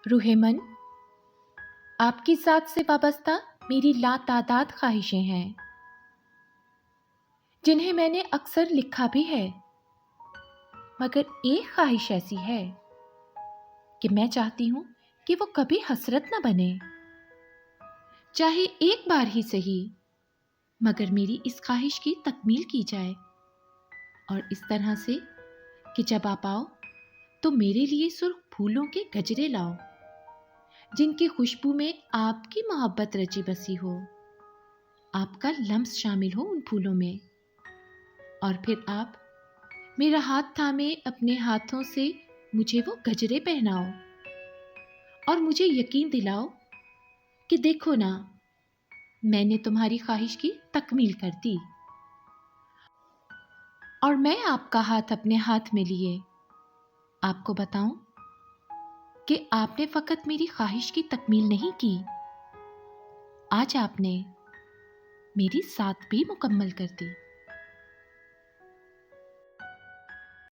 روح من، آپ کی ذات سے وابستہ میری لاتعداد خواہشیں ہیں جنہیں میں نے اکثر لکھا بھی ہے، مگر ایک خواہش ایسی ہے کہ میں چاہتی ہوں کہ وہ کبھی حسرت نہ بنے، چاہے ایک بار ہی صحیح، مگر میری اس خواہش کی تکمیل کی جائے، اور اس طرح سے کہ جب آپ آؤ تو میرے لیے سرخ پھولوں کے گجرے لاؤ جن کی خوشبو میں آپ کی محبت رچی بسی ہو، آپ کا لمس شامل ہو ان پھولوں میں، اور پھر آپ میرا ہاتھ تھامے اپنے ہاتھوں سے مجھے وہ گجرے پہناؤ اور مجھے یقین دلاؤ کہ دیکھو نا، میں نے تمہاری خواہش کی تکمیل کر دی، اور میں آپ کا ہاتھ اپنے ہاتھ میں لیے آپ کو بتاؤں کہ آپ نے فقط میری خواہش کی تکمیل نہیں کی، آج آپ نے میری ذات بھی مکمل کر دی۔